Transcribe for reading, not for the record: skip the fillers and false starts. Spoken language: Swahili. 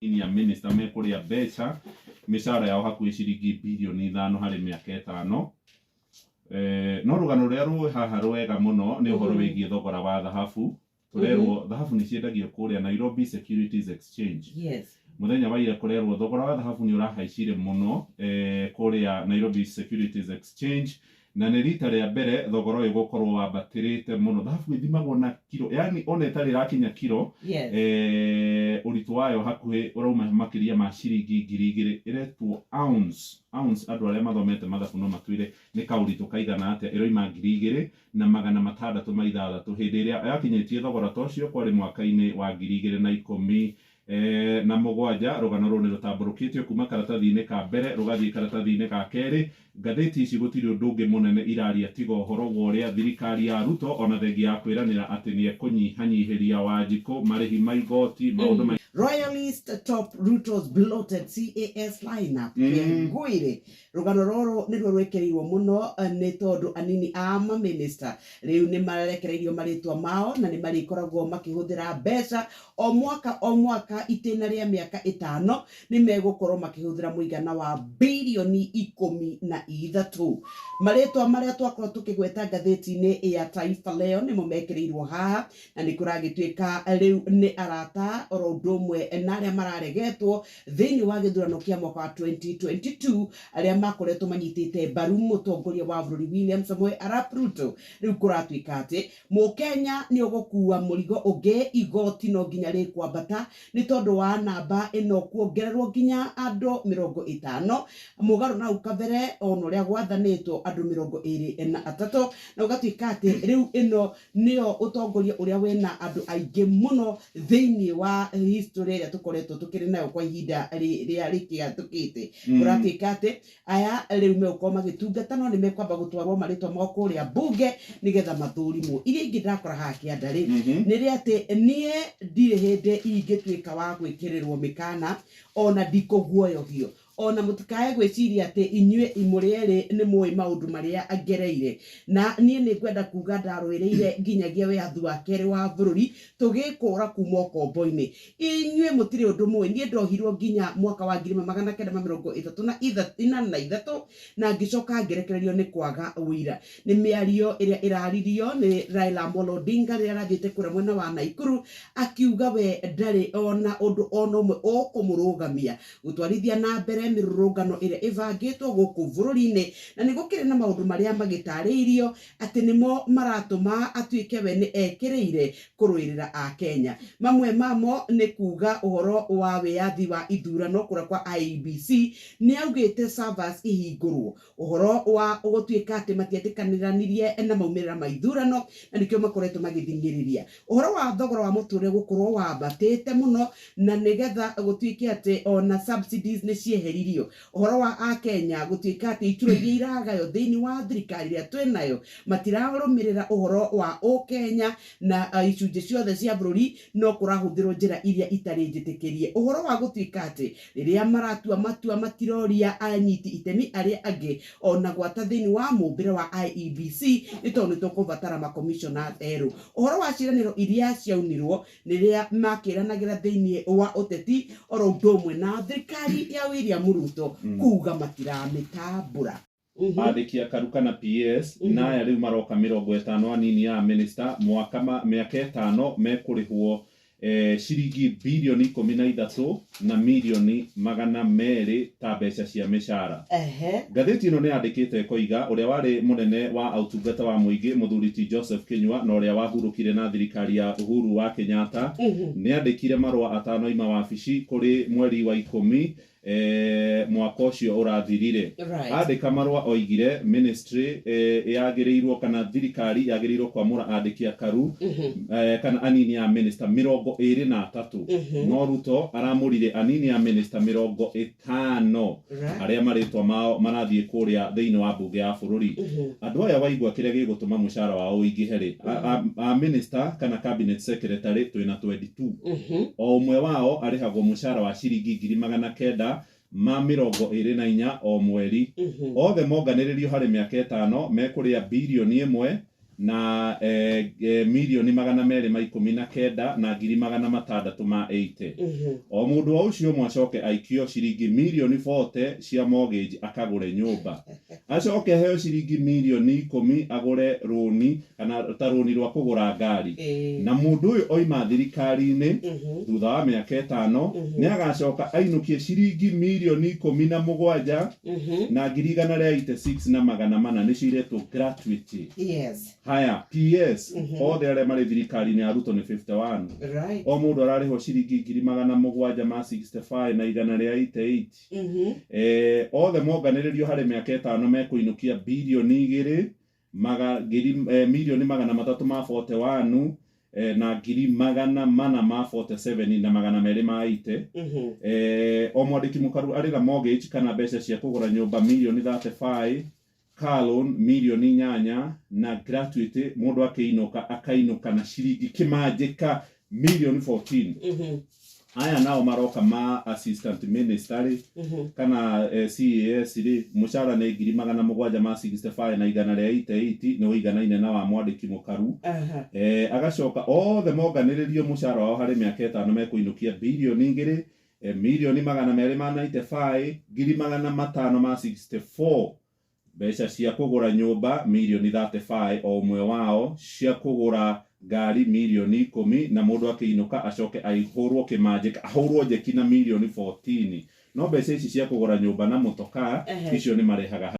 ya minister me kuria mbeca mishara yao hakuhi ciringi bilioni 5 hari miaka 5 no rugano ruria rwi haha rwega muno ni uhoro wigie thogora wa dhahabu turerwo dhahabu ni ciendagio kuria Nairobi Securities Exchange. Yes. Muthenya wa ira kurerwo thogora wa dhahabu ni urahaicire muno kuria Nairobi Securities Exchange na ni rita ria mbere thogora uyu gukorwo wambatirite muno. Dhahabu ithimagwo na kilo, yani ona itari rakinya kilo. Yes. Uritu wayo hakuhi urauma makiria ma ciringi 2000 iretwo ounce andu aria mathomete mathabu no matwire ni kauritu kaigana atia iroima 2000 na 606 hindi iria yakinyitie thogora tocio kwari mwaka-ini wa 2010 na mugwanja. Rugano runi rutamburukitio kuma karatathi-ini ka mbere rugathie karatathi-ini ka keri. Ngatheti ici gutiri undu ungi munene iraria tiga uhoro wa uria thirikari ya Ruto ona thengi ya kwiranira ati ni ekunyihanyihiria Wanjiku marihi ma igoti maundu Royalist top Ruto's bloated CAS lineup. Nguire rugano roro nirwo rwekereirwo muno ni tondu anini ama minister riu ni marekereirio maritwa mao na ni marikoragwo makihuthira mbeca o mwaka itena ria miaka 5 ni megukorwo makihuthira muigana wa bilioni 13. Maritwa maria twakorwo tukigweta ngatheti-ini ya Taifa Leo ni mumekereirwo haha na ni kuragituika riu ni arata oro mwe na aria mararegetwo thiini wa githurano kia mwaka wa 2022 aria makoretwo manyitite mbaru mutongoria wa bururi William Samoei Arap Ruto. Riu kuratuika ati Mukenya ni ugukua murigo ungi igoti no nginya rikwambata ni tondu wa namba ino kuongererwo nginya andu 50 mugaru na ukavere ono ria gwathanitwo andu 23 na ugatuika ati riu ino nio utongoria uria wena andu aingi muno thiini wa history ya tukoretwo tukiri nayo kwa ihinda ria rikiatukite. Kuratuika ati aya riu meuko magitungata no ni mekwamba gutwarwo maritwa mao kuria bunge nigetha mathurimwo. Iria ingi ndakora haha kiandari ni ri ati nie ndire hindi ingituika wa gwikirirwo mikana ona ndikuguoyohio ona mutikae gwiciria ati inyue imuriere ni muwi maundu maria agereire na nie ni ngwenda kuga ndarwireire nginyagia wiathu wa keri wa bururi tugikura kuma kombo-ini. Inyue mutiri undu muwi nie ndohirwo nginya mwaka wa 1933 na ngicoka ngerekererio ni kwaga wira. Ni miario iria iraririo ni Raila Amolo Odinga ria rathiete kura mwena wa Naikuru akiuga we ndari ona undu ona umwe ukumurugamia gutwarithia na mbere mirurungano iria ivangitwo guku bururi-ini na ni gukire na maundu maria magitariirio ati nimo maratuma atuike we ni ekireire kurwirira a Kenya. Mamwe mamo ni kuga uhoro wa wiathi wa ithurano kura kwa IEBC ni augite servers ihingurwo uhoro wa ugutuika ati matiatikaniranirie na maumirira ma ithurano na nikio makoretwo magithingiriria uhoro wa thogora wa muture gukorwo wambatite muno na nigetha gutuike ati ona subsidies ni cieheririo. Uhoro wa a Kenya gutuika ati ituro iria iragayo thiini wa thirikari ria twenayo matirarumirira uhoro wa Kenya na icunje ciothe cia bururi no kurahuthirwo njira iria itari njitikirie. Uhoro wa gutuika ati riria maratua matua matiroria anyiti itemi aria angi ona gwata thiini wa mumbire wa IEBC ni tondu tukuvatara ma commissioners eru. Uhoro wa ciraniro iria ciaunirwo ni ria makiranagira thiini wa uteti oro ndomwe na thirikari ya William Ruto kuga matiramitambura. Andiki a Karuka na PS na aya riu maroka 50 anini ya minister miaka 5 mekurihwo ciringi bilioni 13 na milioni 200 ta mbeca cia mishara. Ngatheti ino ni yandikite koiga uria wari munene wa autungata wa muingi muthuri Joseph Kinyua na uria wahurukire na thirikari ya Uhuru wa Kenyatta ni yandikire marua atano ima wabici kuri mweri wa 10 mwaka ucio urathirire. Andika marua oigire ministry yagirirwo kana thirikari yagirirwo kwamura andiki a Karu kana anini ya minister 23 no Ruto aramurire anini ya minister 50 aria maritwa mao marathie kuria thiini wa bunge ya bururi. Andu aya waigua kiria gigutuma mushara wao uingiheri a minister kana cabinet secretary twina 22 o umwe wao arihagwo mushara wa ciringi 900 ma 24 o mweri. Othe monganiririo hari miaka 5 mekuria bilioni 1 na milioni 219 na ngiri 680. O mundu o ucio mwacoke aikio ciringi milioni 40 cia mortgage akagure nyumba, acoke heo ciringi milioni 10 agure roni kana ta roni rwa kugura ngari. Na mundu uyu oima thirikari-ini thutha wa miaka 5 ni agacoka ainukie ciringi milioni 17 na ngiri 186 na 400 ni ciretwo gratuity. Haya PS othe aria mari thirikari-ini arutwo ni 51. O mundu arariho ciringi ngiri 765 na 188. Othe monganiririo hari miaka 5 mekuinukia bilioni 2 milioni 341 na ngiri 447 na 280. O mwandiki mukaru ari na mortgage kana mbeca cia kugura nyumba milioni 35, car loan milioni 8 na gratuity mundu akainuka na ciringi kimanjika milioni 14. Aya nao maroka ma assistant minister kana CAS ri mushara ne ngiri 765 na 188 no iganaine na wa mwandiki mukaru. Agacoka othe monganiririo mushara wao hari miaka 5 mekuinukia bilioni 2 milioni 295 ngiri 564. Mbeca cia kugura nyumba milioni 35 o umwe wao, cia kugura ngari milioni 10 na mundu akiinuka acoke aihurwo kimanjika ahurwo njeki na milioni 14. No mbeca ici cia kugura nyumba na mutoka icio ni marehaga